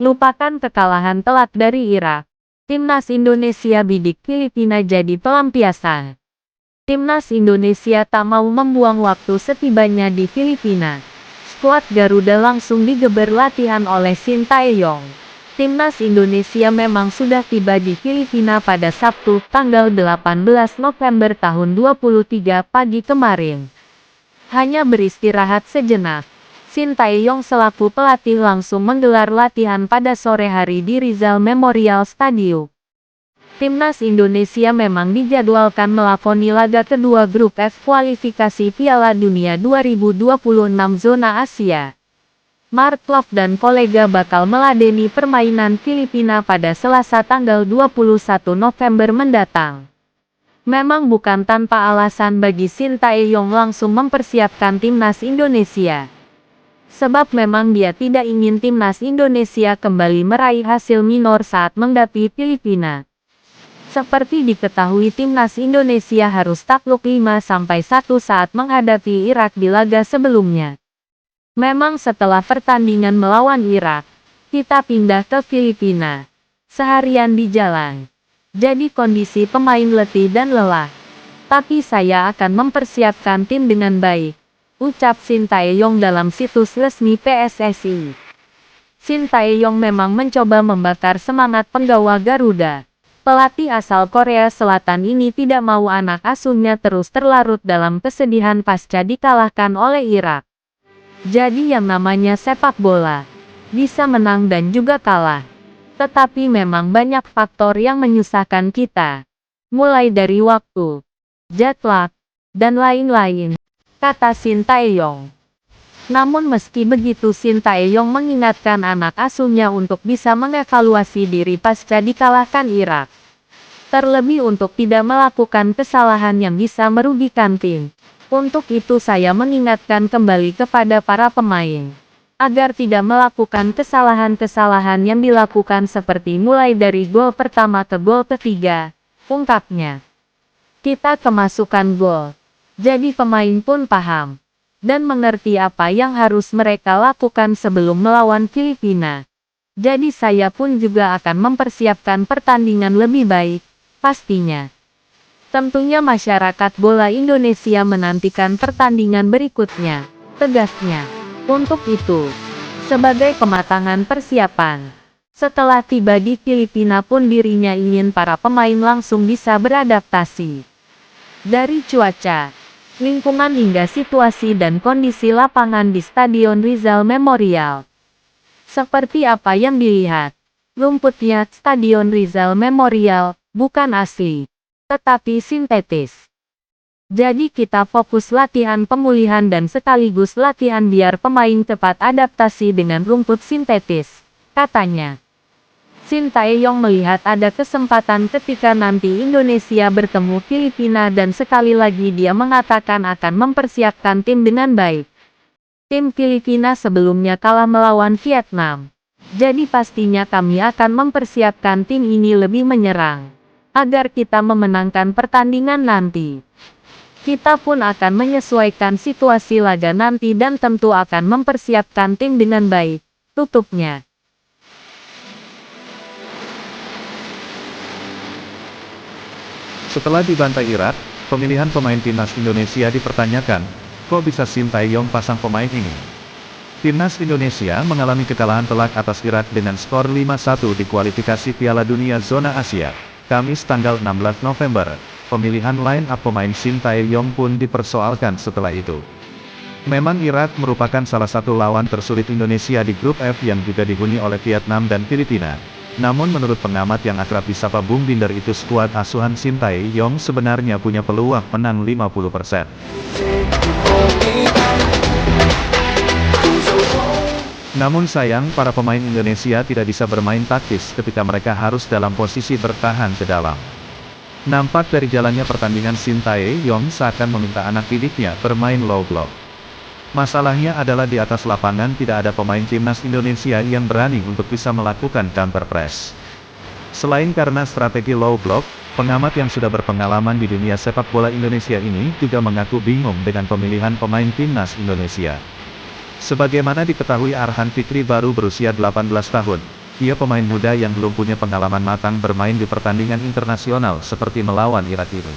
Lupakan kekalahan telak dari Irak. Timnas Indonesia bidik Filipina jadi pelampiasan. Timnas Indonesia tak mau membuang waktu setibanya di Filipina. Skuad Garuda langsung digeber latihan oleh Sintayong. Timnas Indonesia memang sudah tiba di Filipina pada Sabtu, tanggal 18 November tahun 2023 pagi kemarin. Hanya beristirahat sejenak, Sintayong selaku pelatih langsung menggelar latihan pada sore hari di Rizal Memorial Stadium. Timnas Indonesia memang dijadwalkan melakoni laga kedua grup F kualifikasi Piala Dunia 2026 zona Asia. Mark Klok dan kolega bakal meladeni permainan Filipina pada Selasa tanggal 21 November mendatang. Memang bukan tanpa alasan bagi Sintayong langsung mempersiapkan timnas Indonesia. Sebab memang dia tidak ingin timnas Indonesia kembali meraih hasil minor saat menghadapi Filipina. Seperti diketahui timnas Indonesia harus takluk 5-1 saat menghadapi Irak di laga sebelumnya. Memang setelah pertandingan melawan Irak, kita pindah ke Filipina. Seharian di jalan. Jadi kondisi pemain letih dan lelah. Tapi saya akan mempersiapkan tim dengan baik, ucap Sintayong dalam situs resmi PSSI. Sintayong memang mencoba membakar semangat penggawa Garuda. Pelatih asal Korea Selatan ini tidak mau anak asuhnya terus terlarut dalam kesedihan pasca dikalahkan oleh Irak. Jadi yang namanya sepak bola, bisa menang dan juga kalah. Tetapi memang banyak faktor yang menyusahkan kita. Mulai dari waktu, jet lag, dan lain-lain, kata Sintayong. Namun meski begitu Sintayong mengingatkan anak asuhnya untuk bisa mengevaluasi diri pasca dikalahkan Irak. Terlebih untuk tidak melakukan kesalahan yang bisa merugikan tim. Untuk itu saya mengingatkan kembali kepada para pemain, agar tidak melakukan kesalahan-kesalahan yang dilakukan seperti mulai dari gol pertama ke gol ketiga, ungkapnya. Kita kemasukan gol, jadi pemain pun paham dan mengerti apa yang harus mereka lakukan sebelum melawan Filipina. Jadi saya pun juga akan mempersiapkan pertandingan lebih baik, pastinya. Tentunya masyarakat bola Indonesia menantikan pertandingan berikutnya, tegasnya. Untuk itu, sebagai kematangan persiapan, setelah tiba di Filipina pun dirinya ingin para pemain langsung bisa beradaptasi. Dari cuaca, lingkungan hingga situasi dan kondisi lapangan di Stadion Rizal Memorial. Seperti apa yang dilihat, rumputnya Stadion Rizal Memorial bukan asli, tetapi sintetis. Jadi kita fokus latihan pemulihan dan sekaligus latihan biar pemain cepat adaptasi dengan rumput sintetis, katanya. Sintayong melihat ada kesempatan ketika nanti Indonesia bertemu Filipina dan sekali lagi dia mengatakan akan mempersiapkan tim dengan baik. Tim Filipina sebelumnya kalah melawan Vietnam. Jadi pastinya kami akan mempersiapkan tim ini lebih menyerang, agar kita memenangkan pertandingan nanti. Kita pun akan menyesuaikan situasi laga nanti dan tentu akan mempersiapkan tim dengan baik, tutupnya. Setelah dibantai Irak, pemilihan pemain timnas Indonesia dipertanyakan. Kok bisa Sintayong pasang pemain ini? Timnas Indonesia mengalami kekalahan telak atas Irak dengan skor 5-1 di kualifikasi Piala Dunia Zona Asia, Kamis tanggal 16 November. Pemilihan line-up pemain Sintayong pun dipersoalkan setelah itu. Memang Irak merupakan salah satu lawan tersulit Indonesia di grup F yang juga dihuni oleh Vietnam dan Filipina. Namun menurut pengamat yang akrab disapa Bung Binder itu skuad asuhan Sintayong sebenarnya punya peluang menang 50%. Namun sayang para pemain Indonesia tidak bisa bermain taktis ketika mereka harus dalam posisi bertahan ke dalam. Nampak dari jalannya pertandingan Sintayong seakan meminta anak didiknya bermain low block. Masalahnya adalah di atas lapangan tidak ada pemain timnas Indonesia yang berani untuk bisa melakukan counter press. Selain karena strategi low block, pengamat yang sudah berpengalaman di dunia sepak bola Indonesia ini juga mengaku bingung dengan pemilihan pemain timnas Indonesia. Sebagaimana diketahui Arhan Fikri baru berusia 18 tahun, Ia pemain muda yang belum punya pengalaman matang bermain di pertandingan internasional seperti melawan Irak ini.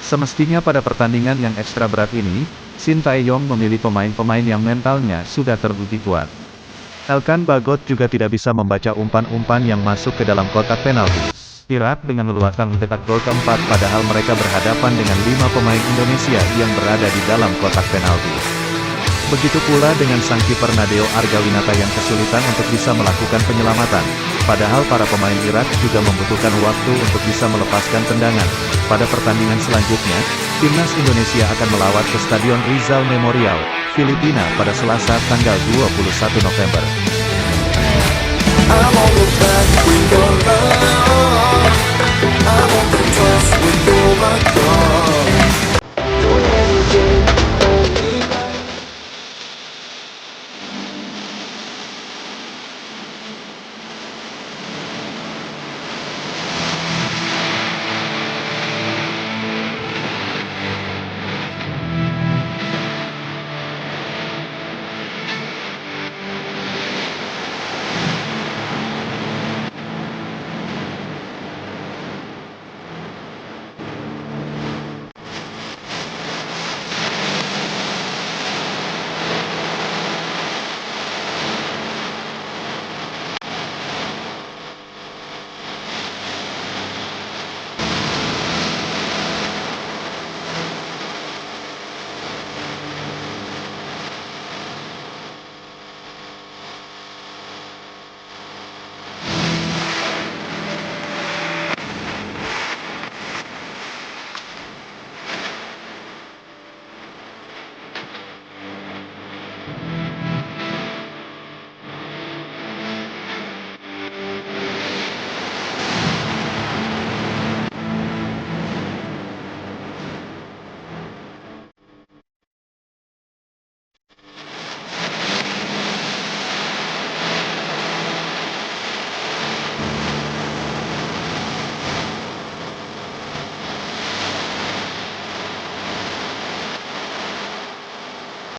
Semestinya pada pertandingan yang ekstra berat ini, Shin Tae-yong memilih pemain-pemain yang mentalnya sudah teruji kuat. Elkan Bagot juga tidak bisa membaca umpan-umpan yang masuk ke dalam kotak penalti. Irak dengan leluasa mencetak gol keempat padahal mereka berhadapan dengan 5 pemain Indonesia yang berada di dalam kotak penalti. Begitu pula dengan sang kiper Nadeo Argawinata yang kesulitan untuk bisa melakukan penyelamatan. Padahal para pemain Irak juga membutuhkan waktu untuk bisa melepaskan tendangan. Pada pertandingan selanjutnya, timnas Indonesia akan melawat ke Stadion Rizal Memorial, Filipina pada Selasa tanggal 21 November. I'm on the back,